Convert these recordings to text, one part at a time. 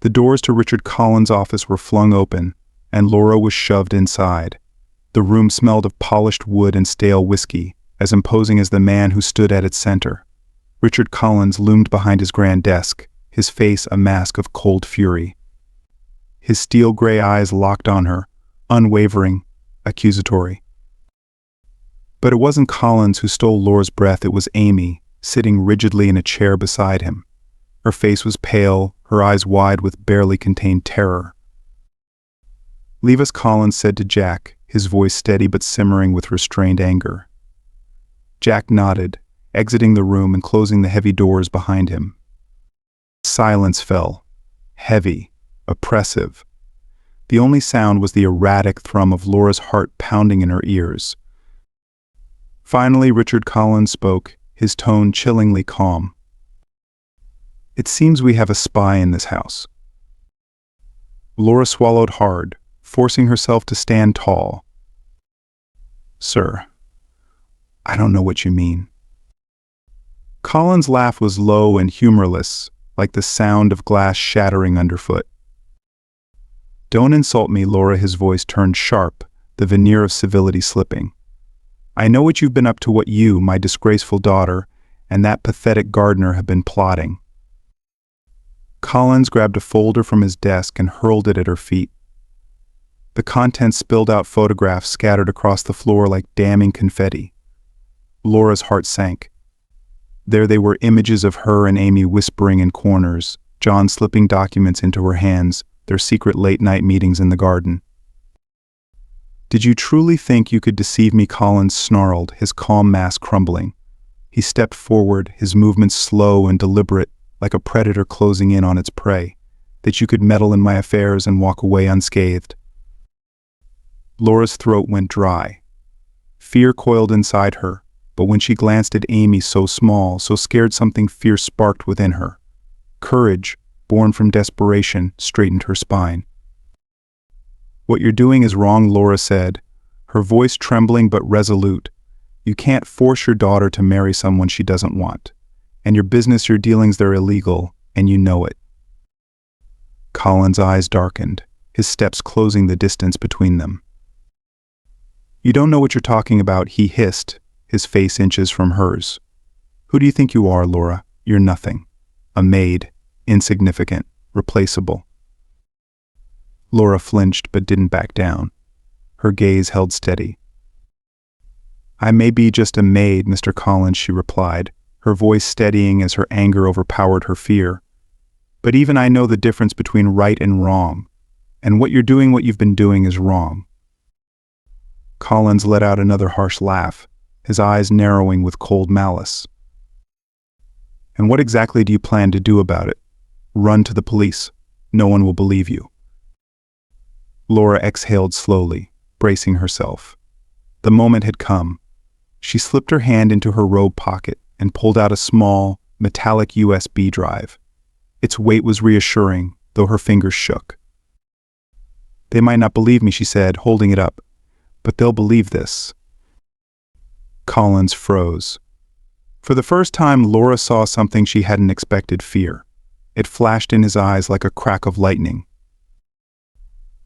The doors to Richard Collins' office were flung open, and Laura was shoved inside. The room smelled of polished wood and stale whiskey, as imposing as the man who stood at its center. Richard Collins loomed behind his grand desk, his face a mask of cold fury. His steel-gray eyes locked on her, unwavering, accusatory. But it wasn't Collins who stole Laura's breath, it was Amy, sitting rigidly in a chair beside him. Her face was pale, her eyes wide with barely contained terror. "Leave us," Collins said to Jack, his voice steady but simmering with restrained anger. Jack nodded, exiting the room and closing the heavy doors behind him. Silence fell, heavy, oppressive. The only sound was the erratic thrum of Laura's heart pounding in her ears. Finally, Richard Collins spoke, his tone chillingly calm. "It seems we have a spy in this house." Laura swallowed hard, forcing herself to stand tall. "Sir, I don't know what you mean." Collins' laugh was low and humorless, like the sound of glass shattering underfoot. "Don't insult me, Laura." His voice turned sharp, the veneer of civility slipping. "I know what you've been up to, what you, my disgraceful daughter, and that pathetic gardener have been plotting." Collins grabbed a folder from his desk and hurled it at her feet. The contents spilled out, photographs scattered across the floor like damning confetti. Laura's heart sank. There they were, images of her and Amy whispering in corners, John slipping documents into her hands, their secret late-night meetings in the garden. "Did you truly think you could deceive me?" Collins snarled, his calm mask crumbling. He stepped forward, his movements slow and deliberate, like a predator closing in on its prey. "That you could meddle in my affairs and walk away unscathed?" Laura's throat went dry. Fear coiled inside her, but when she glanced at Amy, so small, so scared, something fierce sparked within her. Courage, born from desperation, straightened her spine. "What you're doing is wrong," Laura said, her voice trembling but resolute. "You can't force your daughter to marry someone she doesn't want. And your business, your dealings, they're illegal, and you know it." Collins' eyes darkened, his steps closing the distance between them. "You don't know what you're talking about," he hissed, his face inches from hers. "Who do you think you are, Laura? You're nothing. A maid, insignificant, replaceable." Laura flinched but didn't back down. Her gaze held steady. "I may be just a maid, Mr. Collins," she replied, her voice steadying as her anger overpowered her fear. "But even I know the difference between right and wrong. And what you're doing, what you've been doing, is wrong." Collins let out another harsh laugh, his eyes narrowing with cold malice. "And what exactly do you plan to do about it? Run to the police? No one will believe you." Laura exhaled slowly, bracing herself. The moment had come. She slipped her hand into her robe pocket and pulled out a small, metallic USB drive. Its weight was reassuring, though her fingers shook. "They might not believe me," she said, holding it up. "But they'll believe this." Collins froze. For the first time, Laura saw something she hadn't expected: fear. It flashed in his eyes like a crack of lightning.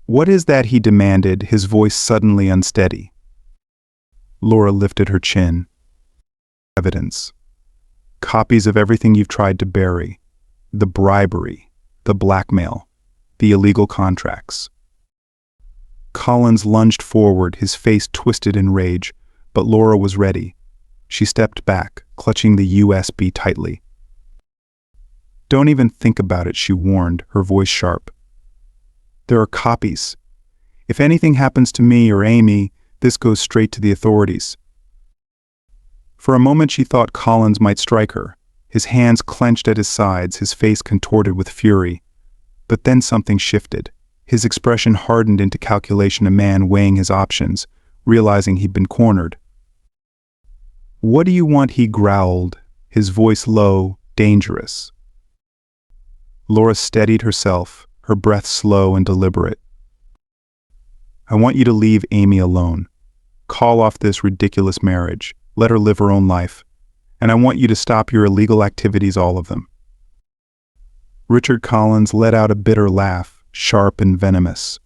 "What is that?" he demanded, his voice suddenly unsteady. Laura lifted her chin. "Evidence. Copies of everything you've tried to bury. The bribery, the blackmail, the illegal contracts." Collins lunged forward, his face twisted in rage, but Laura was ready. She stepped back, clutching the USB tightly. "Don't even think about it," she warned, her voice sharp. "There are copies. If anything happens to me or Amy, this goes straight to the authorities." For a moment she thought Collins might strike her, his hands clenched at his sides, his face contorted with fury. But then something shifted. His expression hardened into calculation, a man weighing his options, realizing he'd been cornered. "What do you want?" he growled, his voice low, dangerous. Laura steadied herself, her breath slow and deliberate. "I want you to leave Amy alone. Call off this ridiculous marriage. Let her live her own life. And I want you to stop your illegal activities, all of them." Richard Collins let out a bitter laugh, sharp and venomous.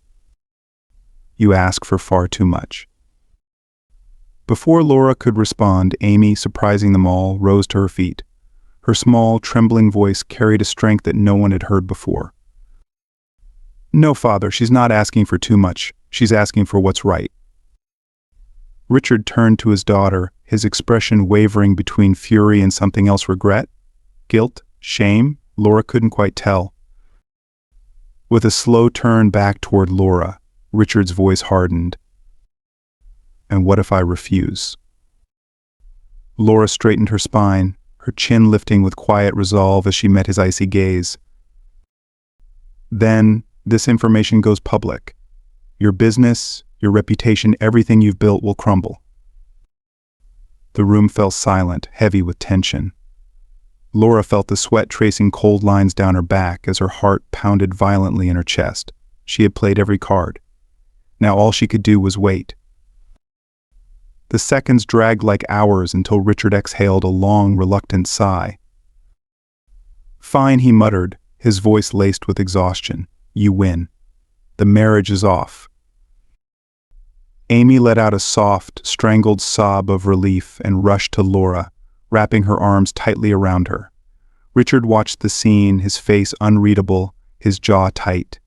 You ask for far too much. Before Laura could respond, Amy, surprising them all, rose to her feet. Her small, trembling voice carried a strength that no one had heard before. No, Father, she's not asking for too much. She's asking for what's right. Richard turned to his daughter, his expression wavering between fury and something else. Regret? Guilt? Shame? Laura couldn't quite tell. With a slow turn back toward Laura, Richard's voice hardened. And what if I refuse? Laura straightened her spine, her chin lifting with quiet resolve as she met his icy gaze. Then, this information goes public. Your business, your reputation, everything you've built will crumble. The room fell silent, heavy with tension. Laura felt the sweat tracing cold lines down her back as her heart pounded violently in her chest. She had played every card. Now all she could do was wait. The seconds dragged like hours until Richard exhaled a long, reluctant sigh. Fine, he muttered, his voice laced with exhaustion. You win. The marriage is off. Amy let out a soft, strangled sob of relief and rushed to Laura, wrapping her arms tightly around her. Richard watched the scene, his face unreadable, his jaw tight.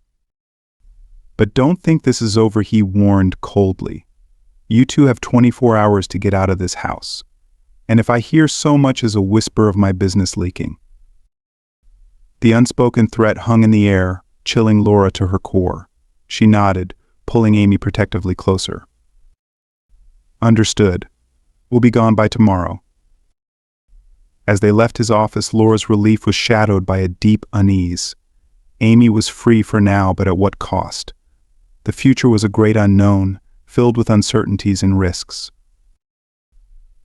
But don't think this is over, he warned coldly. You two have 24 hours to get out of this house. And if I hear so much as a whisper of my business leaking. The unspoken threat hung in the air, chilling Laura to her core. She nodded, pulling Amy protectively closer. Understood. We'll be gone by tomorrow. As they left his office, Laura's relief was shadowed by a deep unease. Amy was free for now, but at what cost? The future was a great unknown, filled with uncertainties and risks.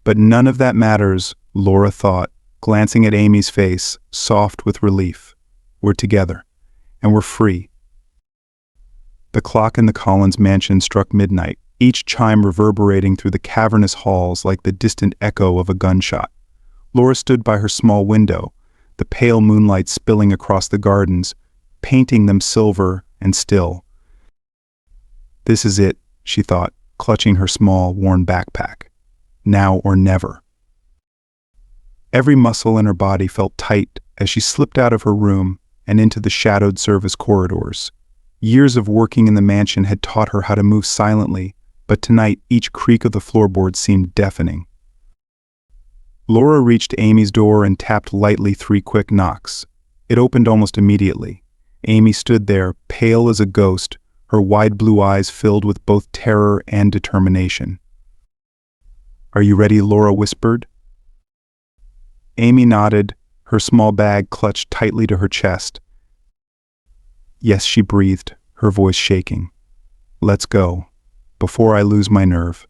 But none of that matters, Laura thought, glancing at Amy's face, soft with relief. We're together, and we're free. The clock in the Collins mansion struck midnight, each chime reverberating through the cavernous halls like the distant echo of a gunshot. Laura stood by her small window, the pale moonlight spilling across the gardens, painting them silver and still. This is it, she thought, clutching her small, worn backpack. Now or never. Every muscle in her body felt tight as she slipped out of her room and into the shadowed service corridors. Years of working in the mansion had taught her how to move silently, but tonight each creak of the floorboards seemed deafening. Laura reached Amy's door and tapped lightly 3 quick knocks. It opened almost immediately. Amy stood there, pale as a ghost, her wide blue eyes filled with both terror and determination. Are you ready? Laura whispered. Amy nodded, her small bag clutched tightly to her chest. Yes, she breathed, her voice shaking. Let's go, before I lose my nerve.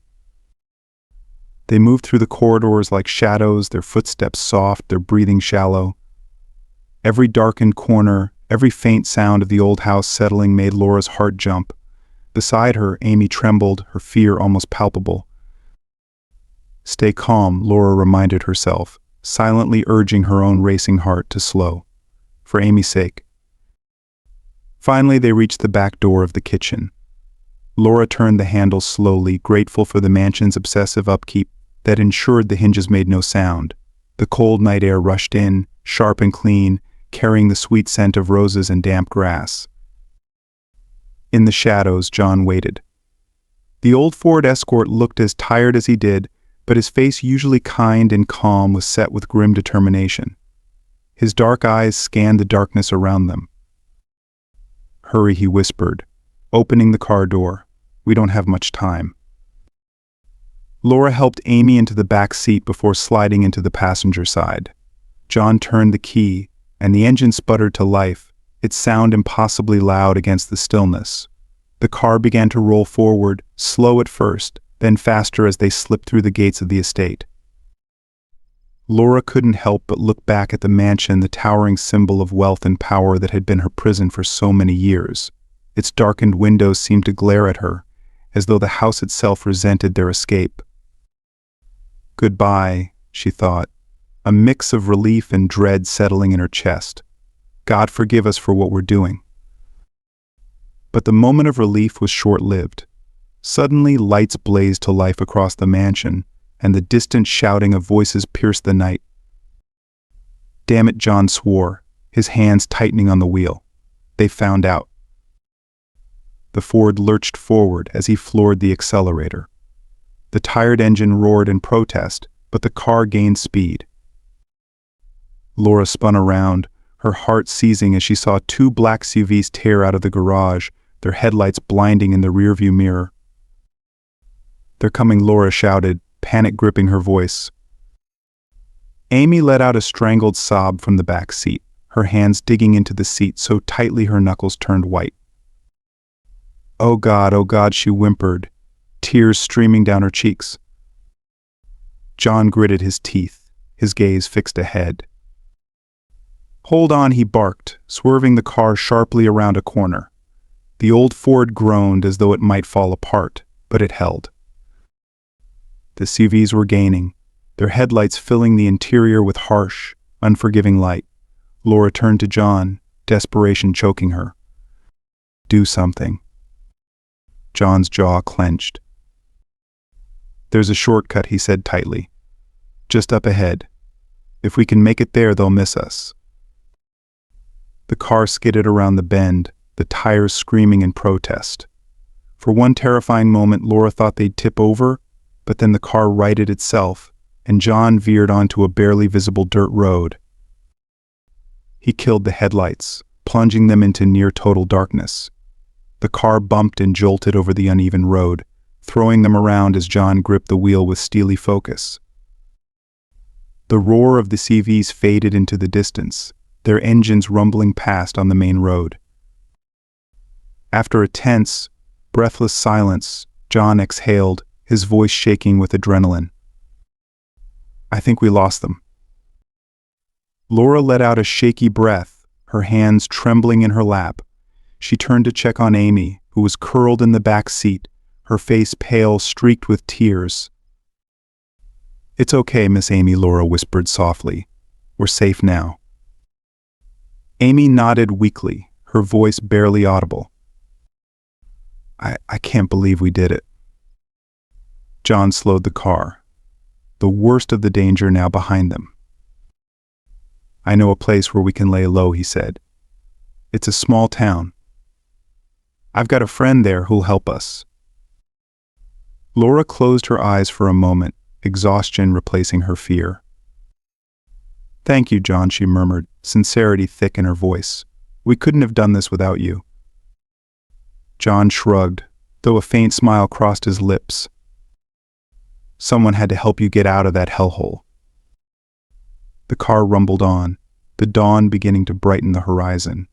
They moved through the corridors like shadows, their footsteps soft, their breathing shallow. Every darkened corner, every faint sound of the old house settling made Laura's heart jump. Beside her, Amy trembled, her fear almost palpable. Stay calm, Laura reminded herself, silently urging her own racing heart to slow. For Amy's sake. Finally, they reached the back door of the kitchen. Laura turned the handle slowly, grateful for the mansion's obsessive upkeep that ensured the hinges made no sound. The cold night air rushed in, sharp and clean, carrying the sweet scent of roses and damp grass. In the shadows, John waited. The old Ford Escort looked as tired as he did, but his face, usually kind and calm, was set with grim determination. His dark eyes scanned the darkness around them. Hurry, he whispered, opening the car door. We don't have much time. Laura helped Amy into the back seat before sliding into the passenger side. John turned the key, and the engine sputtered to life, its sound impossibly loud against the stillness. The car began to roll forward, slow at first, then faster as they slipped through the gates of the estate. Laura couldn't help but look back at the mansion, the towering symbol of wealth and power that had been her prison for so many years. Its darkened windows seemed to glare at her, as though the house itself resented their escape. Goodbye, she thought, a mix of relief and dread settling in her chest. God forgive us for what we're doing." But the moment of relief was short-lived. Suddenly, lights blazed to life across the mansion, and the distant shouting of voices pierced the night. "Damn it," John swore, his hands tightening on the wheel. "They found out." The Ford lurched forward as he floored the accelerator. The tired engine roared in protest, but the car gained speed. Laura spun around, her heart seizing as she saw two black SUVs tear out of the garage, their headlights blinding in the rearview mirror. "They're coming," Laura shouted, panic gripping her voice. Amy let out a strangled sob from the back seat, her hands digging into the seat so tightly her knuckles turned white. Oh God," she whimpered, tears streaming down her cheeks. John gritted his teeth, his gaze fixed ahead. "Hold on," he barked, swerving the car sharply around a corner. The old Ford groaned as though it might fall apart, but it held. The SUVs were gaining, their headlights filling the interior with harsh, unforgiving light. Laura turned to John, desperation choking her. "Do something." John's jaw clenched. "There's a shortcut," he said tightly. "Just up ahead. If we can make it there, they'll miss us." The car skidded around the bend, the tires screaming in protest. For one terrifying moment, Laura thought they'd tip over, but then the car righted itself, and John veered onto a barely visible dirt road. He killed the headlights, plunging them into near-total darkness. The car bumped and jolted over the uneven road, throwing them around as John gripped the wheel with steely focus. The roar of the CVs faded into the distance, their engines rumbling past on the main road. After a tense, breathless silence, John exhaled, his voice shaking with adrenaline. "I think we lost them." Laura let out a shaky breath, her hands trembling in her lap. She turned to check on Amy, who was curled in the back seat, her face pale, streaked with tears. "It's okay, Miss Amy," Laura whispered softly. "We're safe now." Amy nodded weakly, her voice barely audible. I can't believe we did it." John slowed the car, the worst of the danger now behind them. "I know a place where we can lay low," he said. "It's a small town. I've got a friend there who'll help us." Laura closed her eyes for a moment, exhaustion replacing her fear. "Thank you, John," she murmured, sincerity thick in her voice. "We couldn't have done this without you." John shrugged, though a faint smile crossed his lips. "Someone had to help you get out of that hellhole." The car rumbled on, the dawn beginning to brighten the horizon.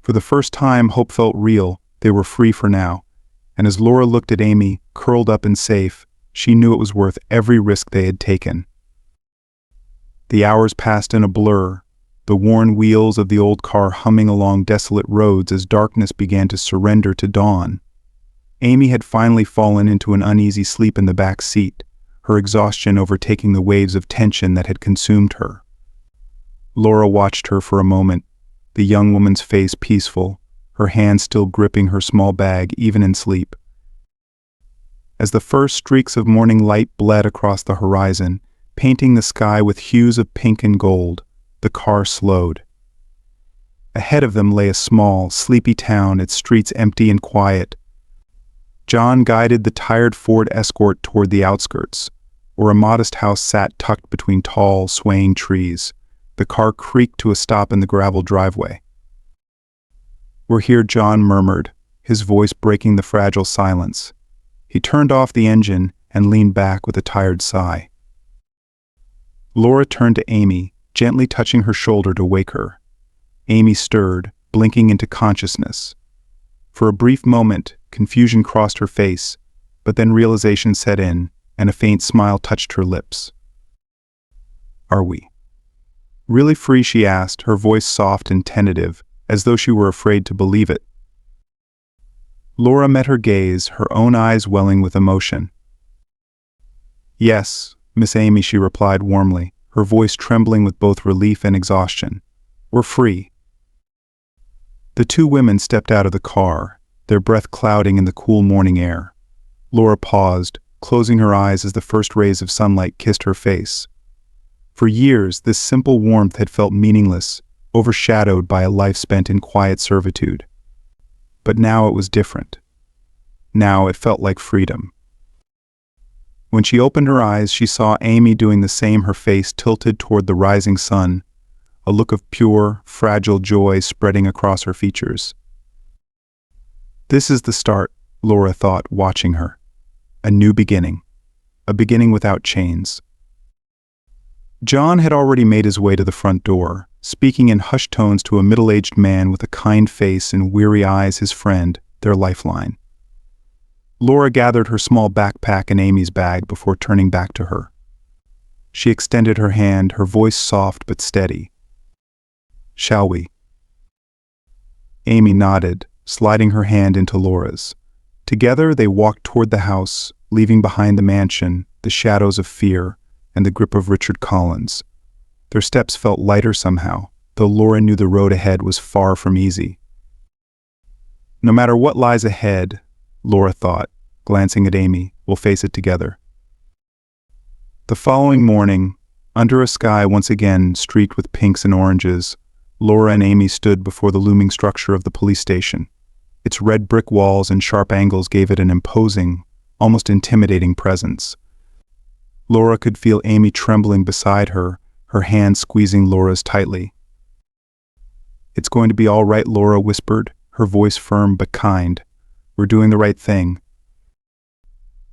For the first time, hope felt real. They were free for now, and as Laura looked at Amy, curled up and safe, she knew it was worth every risk they had taken. The hours passed in a blur, the worn wheels of the old car humming along desolate roads as darkness began to surrender to dawn. Amy had finally fallen into an uneasy sleep in the back seat, her exhaustion overtaking the waves of tension that had consumed her. Laura watched her for a moment, the young woman's face peaceful, her hand still gripping her small bag even in sleep. As the first streaks of morning light bled across the horizon, painting the sky with hues of pink and gold, the car slowed. Ahead of them lay a small, sleepy town, its streets empty and quiet. John guided the tired Ford Escort toward the outskirts, where a modest house sat tucked between tall, swaying trees. The car creaked to a stop in the gravel driveway. "We're here," John murmured, his voice breaking the fragile silence. He turned off the engine and leaned back with a tired sigh. Laura turned to Amy, gently touching her shoulder to wake her. Amy stirred, blinking into consciousness. For a brief moment, confusion crossed her face, but then realization set in, and a faint smile touched her lips. "Are we really free?" she asked, her voice soft and tentative, as though she were afraid to believe it. Laura met her gaze, her own eyes welling with emotion. "Yes, Miss Amy," she replied warmly, her voice trembling with both relief and exhaustion. "We're free. The two women stepped out of the car, their breath clouding in the cool morning air. Laura paused, closing her eyes as the first rays of sunlight kissed her face. For years, this simple warmth had felt meaningless, overshadowed by a life spent in quiet servitude. But now it was different. Now it felt like freedom. When she opened her eyes, she saw Amy doing the same, her face tilted toward the rising sun, a look of pure, fragile joy spreading across her features. This is the start, Laura thought, watching her. A new beginning. A beginning without chains. John had already made his way to the front door, speaking in hushed tones to a middle-aged man with a kind face and weary eyes, his friend, their lifeline. Laura gathered her small backpack in Amy's bag before turning back to her. She extended her hand, her voice soft but steady. "Shall we?" Amy nodded, sliding her hand into Laura's. Together they walked toward the house, leaving behind the mansion, the shadows of fear, and the grip of Richard Collins. Their steps felt lighter somehow, though Laura knew the road ahead was far from easy. No matter what lies ahead, Laura thought, glancing at Amy, we'll face it together. The following morning, under a sky once again streaked with pinks and oranges, Laura and Amy stood before the looming structure of the police station. Its red brick walls and sharp angles gave it an imposing, almost intimidating presence. Laura could feel Amy trembling beside her, her hand squeezing Laura's tightly. "It's going to be all right," Laura whispered, her voice firm but kind. "We're doing the right thing."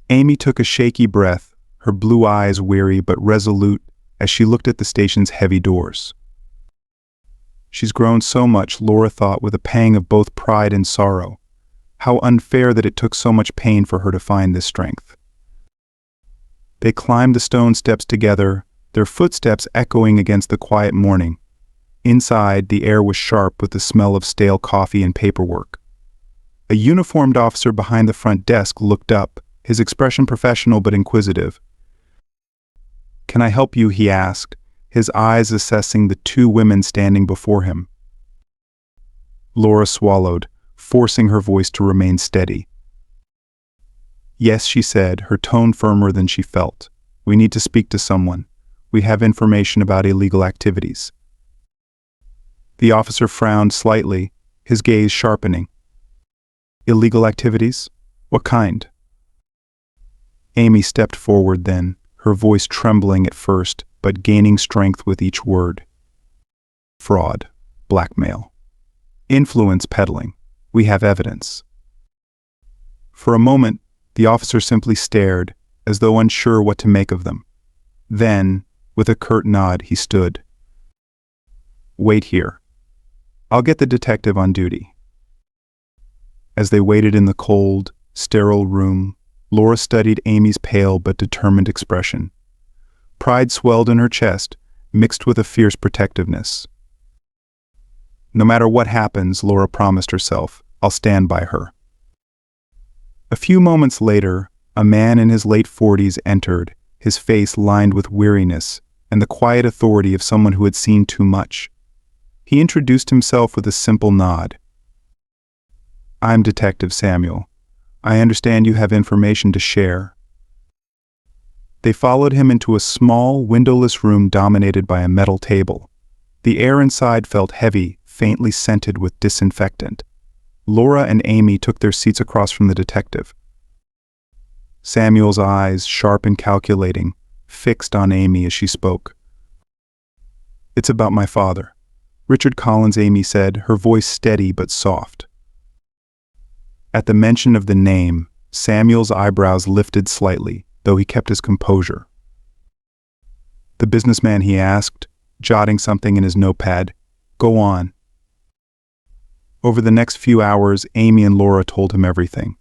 Amy took a shaky breath, her blue eyes weary but resolute as she looked at the station's heavy doors. She's grown so much, Laura thought with a pang of both pride and sorrow. How unfair that it took so much pain for her to find this strength. They climbed the stone steps together, their footsteps echoing against the quiet morning. Inside, the air was sharp with the smell of stale coffee and paperwork. A uniformed officer behind the front desk looked up, his expression professional but inquisitive. "Can I help you?" he asked, his eyes assessing the two women standing before him. Laura swallowed, forcing her voice to remain steady. "Yes," she said, her tone firmer than she felt. "We need to speak to someone. We have information about illegal activities." The officer frowned slightly, his gaze sharpening. "Illegal activities? What kind?" Amy stepped forward then, her voice trembling at first, but gaining strength with each word. "Fraud, blackmail, influence peddling. We have evidence." For a moment, the officer simply stared, as though unsure what to make of them. Then, with a curt nod, he stood. "Wait here. I'll get the detective on duty." As they waited in the cold, sterile room, Laura studied Amy's pale but determined expression. Pride swelled in her chest, mixed with a fierce protectiveness. "No matter what happens," Laura promised herself, "I'll stand by her." A few moments later, a man in his late 40s entered, his face lined with weariness and the quiet authority of someone who had seen too much. He introduced himself with a simple nod. "I'm Detective Samuel. I understand you have information to share." They followed him into a small, windowless room dominated by a metal table. The air inside felt heavy, faintly scented with disinfectant. Laura and Amy took their seats across from the detective. Samuel's eyes, sharp and calculating, fixed on Amy as she spoke. "It's about my father, Richard Collins," Amy said, her voice steady but soft. At the mention of the name, Samuel's eyebrows lifted slightly, though he kept his composure. "The businessman?" he asked, jotting something in his notepad. "Go on." Over the next few hours, Amy and Laura told him everything.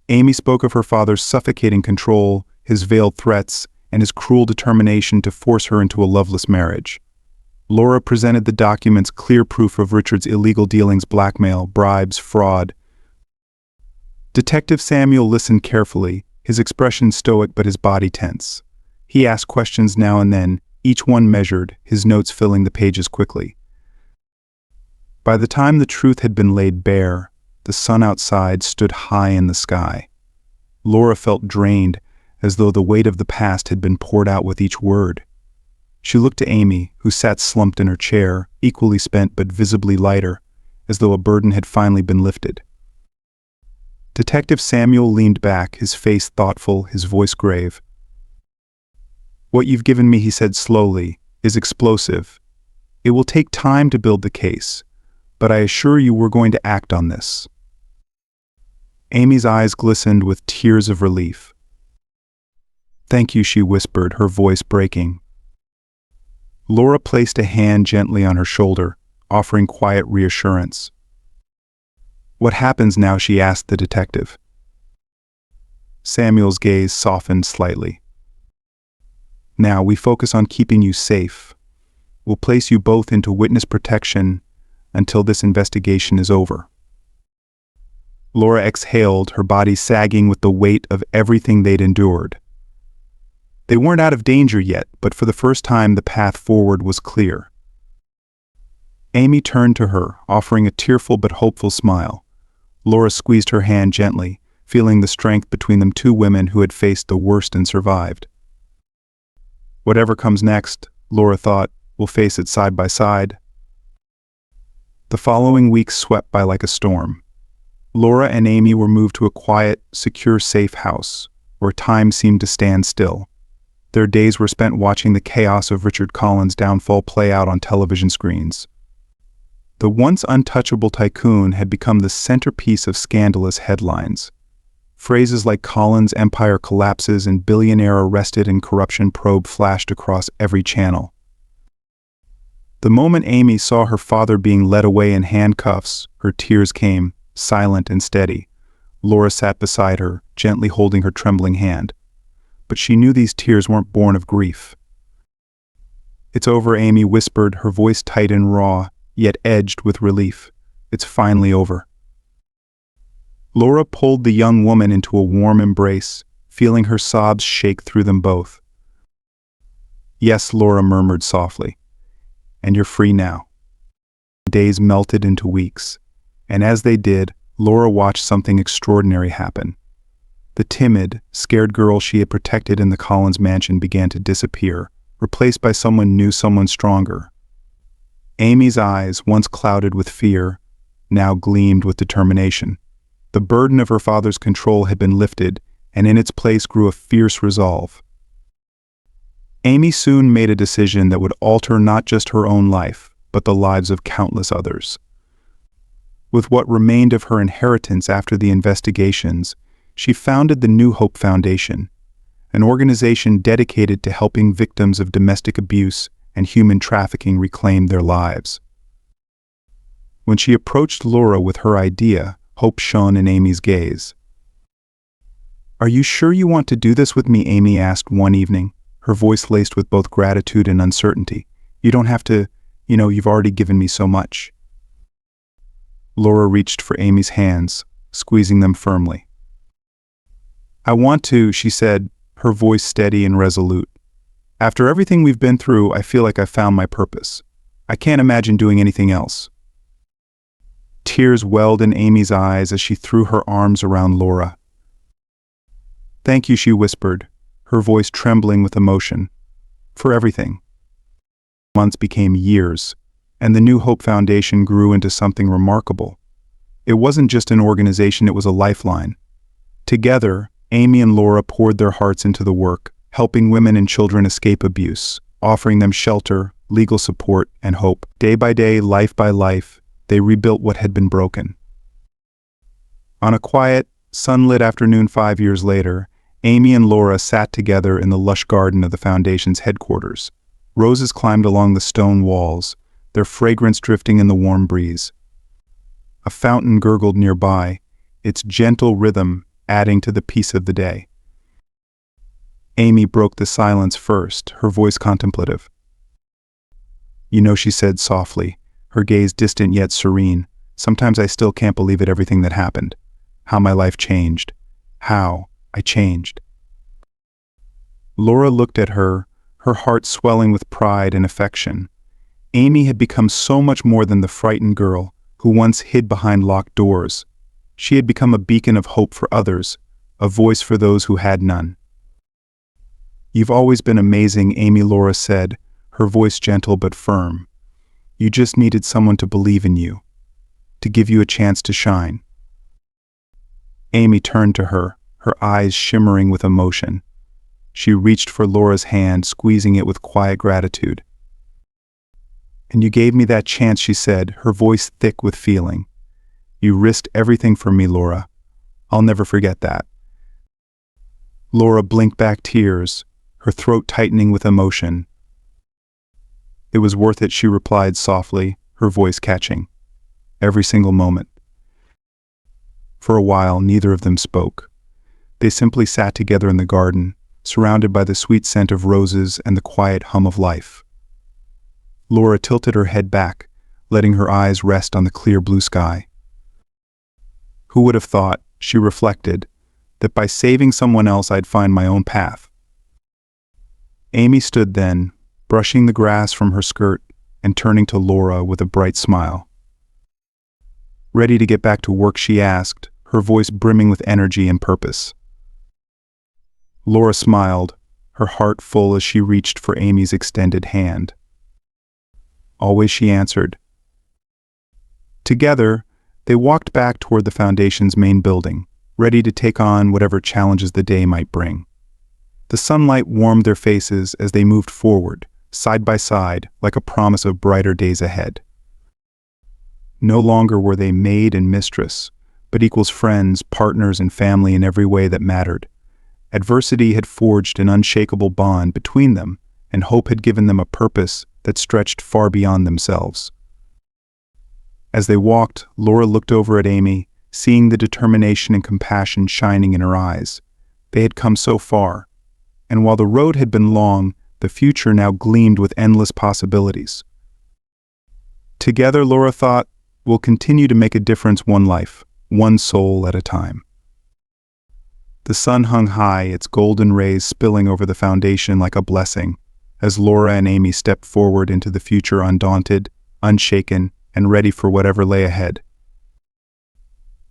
Amy spoke of her father's suffocating control, his veiled threats, and his cruel determination to force her into a loveless marriage. Laura presented the documents, clear proof of Richard's illegal dealings, blackmail, bribes, fraud. Detective Samuel listened carefully, his expression stoic but his body tense. He asked questions now and then, each one measured, his notes filling the pages quickly. By the time the truth had been laid bare, the sun outside stood high in the sky. Laura felt drained, as though the weight of the past had been poured out with each word. She looked to Amy, who sat slumped in her chair, equally spent but visibly lighter, as though a burden had finally been lifted. Detective Samuel leaned back, his face thoughtful, his voice grave. "What you've given me," he said slowly, "is explosive. It will take time to build the case, but I assure you we're going to act on this." Amy's eyes glistened with tears of relief. "Thank you," she whispered, her voice breaking. Laura placed a hand gently on her shoulder, offering quiet reassurance. "What happens now?" she asked the detective. Samuel's gaze softened slightly. "Now we focus on keeping you safe. We'll place you both into witness protection until this investigation is over." Laura exhaled, her body sagging with the weight of everything they'd endured. They weren't out of danger yet, but for the first time the path forward was clear. Amy turned to her, offering a tearful but hopeful smile. Laura squeezed her hand gently, feeling the strength between them, two women who had faced the worst and survived. Whatever comes next, Laura thought, we'll face it side by side. The following weeks swept by like a storm. Laura and Amy were moved to a quiet, secure, safe house, where time seemed to stand still. Their days were spent watching the chaos of Richard Collins' downfall play out on television screens. The once untouchable tycoon had become the centerpiece of scandalous headlines. Phrases like "Collins' empire collapses" and "billionaire arrested in corruption probe" flashed across every channel. The moment Amy saw her father being led away in handcuffs, her tears came, silent and steady. Laura sat beside her, gently holding her trembling hand. But she knew these tears weren't born of grief. "It's over," Amy whispered, her voice tight and raw, yet edged with relief. "It's finally over." Laura pulled the young woman into a warm embrace, feeling her sobs shake through them both. "Yes," Laura murmured softly, "and you're free now." Days melted into weeks, and as they did, Laura watched something extraordinary happen. The timid, scared girl she had protected in the Collins mansion began to disappear, replaced by someone new, someone stronger. Amy's eyes, once clouded with fear, now gleamed with determination. The burden of her father's control had been lifted, and in its place grew a fierce resolve. Amy soon made a decision that would alter not just her own life, but the lives of countless others. With what remained of her inheritance after the investigations, she founded the New Hope Foundation, an organization dedicated to helping victims of domestic abuse and human trafficking reclaim their lives. When she approached Laura with her idea, hope shone in Amy's gaze. "Are you sure you want to do this with me?" Amy asked one evening, her voice laced with both gratitude and uncertainty. "You don't have to, you've already given me so much." Laura reached for Amy's hands, squeezing them firmly. "I want to," she said, her voice steady and resolute. "After everything we've been through, I feel like I've found my purpose. I can't imagine doing anything else." Tears welled in Amy's eyes as she threw her arms around Laura. "Thank you," she whispered, her voice trembling with emotion. "For everything." Months became years, and the New Hope Foundation grew into something remarkable. It wasn't just an organization, it was a lifeline. Together, Amy and Laura poured their hearts into the work, helping women and children escape abuse, offering them shelter, legal support, and hope. Day by day, life by life, they rebuilt what had been broken. On a quiet, sunlit afternoon 5 years later, Amy and Laura sat together in the lush garden of the Foundation's headquarters. Roses climbed along the stone walls, their fragrance drifting in the warm breeze. A fountain gurgled nearby, its gentle rhythm adding to the peace of the day. Amy broke the silence first, her voice contemplative. She said softly, her gaze distant yet serene, "Sometimes I still can't believe it, everything that happened. How my life changed. How I changed." Laura looked at her, her heart swelling with pride and affection. Amy had become so much more than the frightened girl who once hid behind locked doors. She had become a beacon of hope for others, a voice for those who had none. "You've always been amazing," Amy Laura said, her voice gentle but firm. "You just needed someone to believe in you, to give you a chance to shine." Amy turned to her, her eyes shimmering with emotion. She reached for Laura's hand, squeezing it with quiet gratitude. "And you gave me that chance," she said, her voice thick with feeling. "You risked everything for me, Laura. I'll never forget that." Laura blinked back tears, her throat tightening with emotion. "It was worth it," she replied softly, her voice catching. "Every single moment." For a while, neither of them spoke. They simply sat together in the garden, surrounded by the sweet scent of roses and the quiet hum of life. Laura tilted her head back, letting her eyes rest on the clear blue sky. "Who would have thought," she reflected, "that by saving someone else I'd find my own path?" Amy stood then, brushing the grass from her skirt and turning to Laura with a bright smile. "Ready to get back to work?" she asked, her voice brimming with energy and purpose. Laura smiled, her heart full as she reached for Amy's extended hand. "Always," she answered. Together, they walked back toward the foundation's main building, ready to take on whatever challenges the day might bring. The sunlight warmed their faces as they moved forward, side by side, like a promise of brighter days ahead. No longer were they maid and mistress, but equals friends, partners, and family in every way that mattered. Adversity had forged an unshakable bond between them, and hope had given them a purpose that stretched far beyond themselves. As they walked, Laura looked over at Amy, seeing the determination and compassion shining in her eyes. They had come so far, and while the road had been long, the future now gleamed with endless possibilities. Together, Laura thought, we'll continue to make a difference, one life, one soul at a time. The sun hung high, its golden rays spilling over the foundation like a blessing, as Laura and Amy stepped forward into the future undaunted, unshaken, and ready for whatever lay ahead.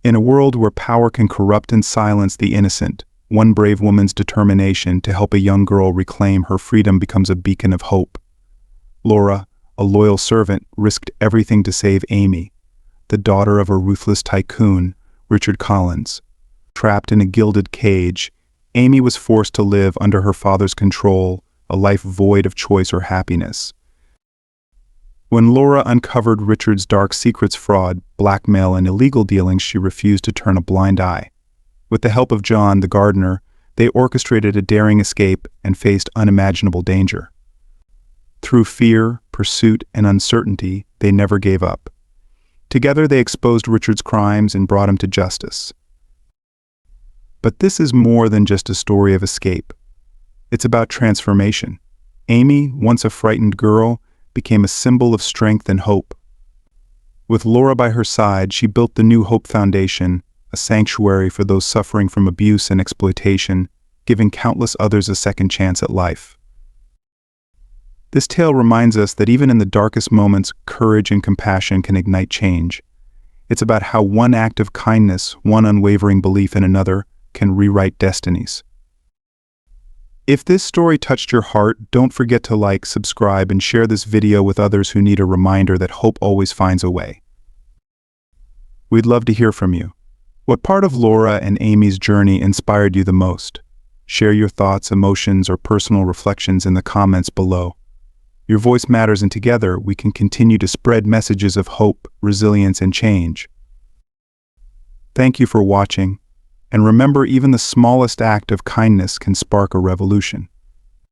In a world where power can corrupt and silence the innocent, one brave woman's determination to help a young girl reclaim her freedom becomes a beacon of hope. Laura, a loyal servant, risked everything to save Amy, the daughter of a ruthless tycoon, Richard Collins. Trapped in a gilded cage, Amy was forced to live under her father's control, a life void of choice or happiness. When Laura uncovered Richard's dark secrets, fraud, blackmail, and illegal dealings, she refused to turn a blind eye. With the help of John, the gardener, they orchestrated a daring escape and faced unimaginable danger. Through fear, pursuit, and uncertainty, they never gave up. Together they exposed Richard's crimes and brought him to justice. But this is more than just a story of escape. It's about transformation. Amy, once a frightened girl, became a symbol of strength and hope. With Laura by her side, she built the New Hope Foundation, a sanctuary for those suffering from abuse and exploitation, giving countless others a second chance at life. This tale reminds us that even in the darkest moments, courage and compassion can ignite change. It's about how one act of kindness, one unwavering belief in another, can rewrite destinies. If this story touched your heart, don't forget to like, subscribe, and share this video with others who need a reminder that hope always finds a way. We'd love to hear from you. What part of Laura and Amy's journey inspired you the most? Share your thoughts, emotions, or personal reflections in the comments below. Your voice matters, and together we can continue to spread messages of hope, resilience, and change. Thank you for watching. And remember, even the smallest act of kindness can spark a revolution.